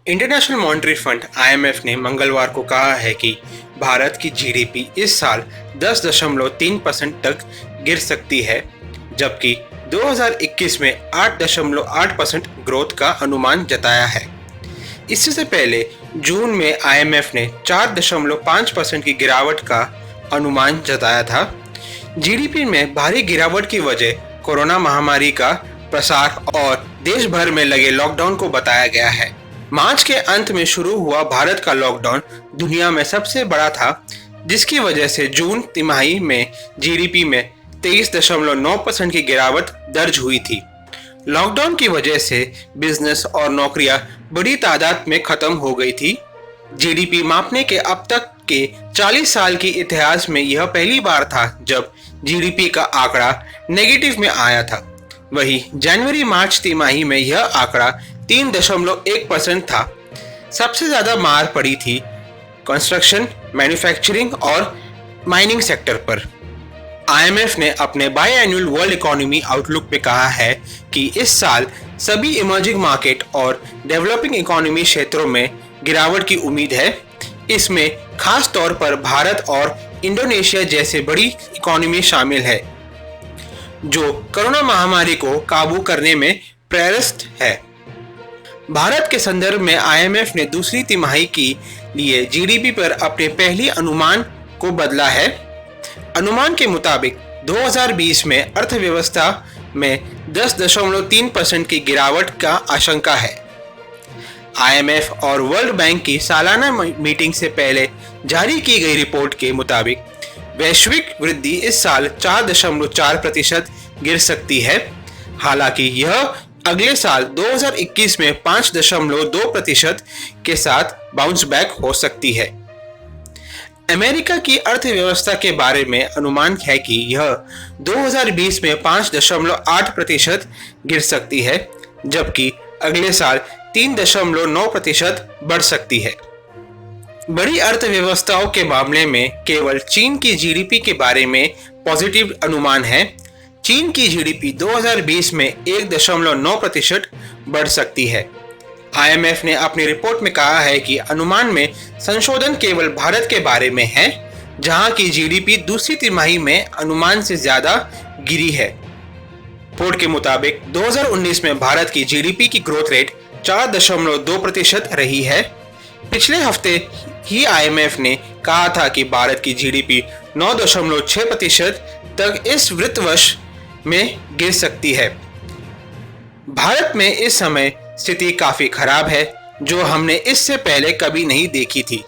International monetary fund (IMF) ने मंगलवार को कहा है कि भारत की जीडीपी इस साल 10.3% तक गिर सकती है, जबकि 2021 में 8.8% ग्रोथ का अनुमान जताया है। इससे पहले जून में आईएमएफ ने 4.5% की गिरावट का अनुमान जताया था। जीडीपी में भारी गिरावट की वजह कोरोना महामारी का प्रसार और देश भर में लगे लॉकडाउन को बताया गया है। मार्च के अंत में शुरू हुआ भारत का लॉकडाउन दुनिया में सबसे बड़ा था, जिसकी वजह से जून तिमाही में जीडीपी में 23.9% की गिरावट दर्ज हुई थी। लॉकडाउन की वजह से बिजनेस और नौकरियां बड़ी तादाद में खत्म हो गई थी। जीडीपी मापने के अब तक के 40 साल के इतिहास में यह पहली बार था जब जीडीपी का आंकड़ा नेगेटिव में आया था। वहीं जनवरी-मार्च तिमाही में यह आंकड़ा 3.1% था। सबसे ज्यादा मार पड़ी थी कंस्ट्रक्शन, मैन्युफैक्चरिंग और माइनिंग सेक्टर पर। आईएमएफ ने अपने बायएनुअल वर्ल्ड इकोनॉमी आउटलुक में कहा है कि इस साल सभी इमर्जिंग मार्केट और डेवलपिंग इकोनॉमी क्षेत्रों में गिरावट की उम्मीद है। इसमें खास तौर पर भारत और इंडोनेशिया जैसे बड़ी इकोनॉमी शामिल है, जो कोरोना महामारी को काबू करने में प्रयासरत है। भारत के संदर्भ में आईएमएफ ने दूसरी तिमाही के लिए जीडीपी पर अपने पहले अनुमान को बदला है। अनुमान के मुताबिक 2020 में अर्थव्यवस्था में 10.3% की गिरावट का आशंका है। आईएमएफ और वर्ल्ड बैंक की सालाना मीटिंग से पहले जारी की गई रिपोर्ट के मुताबिक वैश्विक वृद्धि इस साल 4.4% गिर सकती है। हालांकि यह अगले साल 2021 में 5.2% के साथ बाउंस बैक हो सकती है। अमेरिका की अर्थव्यवस्था के बारे में अनुमान है कि यह 2020 में 5.8% गिर सकती है, जबकि अगले साल 3.9% बढ़ सकती है। बड़ी अर्थव्यवस्थाओं के मामले में केवल चीन की जीडीपी के बारे में पॉजिटिव अनुमान है। चीन की जीडीपी 2020 में 1.9% बढ़ सकती है। आईएमएफ ने अपनी रिपोर्ट में कहा है कि अनुमान में संशोधन केवल भारत के बारे में है, जहां की जीडीपी दूसरी तिमाही में अनुमान से ज्यादा गिरी है। रिपोर्ट के मुताबिक 2019 में भारत की जीडीपी की ग्रोथ रेट 4.2% रही है। पिछले हफ्ते ही आईएमएफ ने कहा था कि भारत की जीडीपी 9.6% तक इस वित्त वर्ष में गिर सकती है। भारत में इस समय स्थिति काफी खराब है, जो हमने इससे पहले कभी नहीं देखी थी।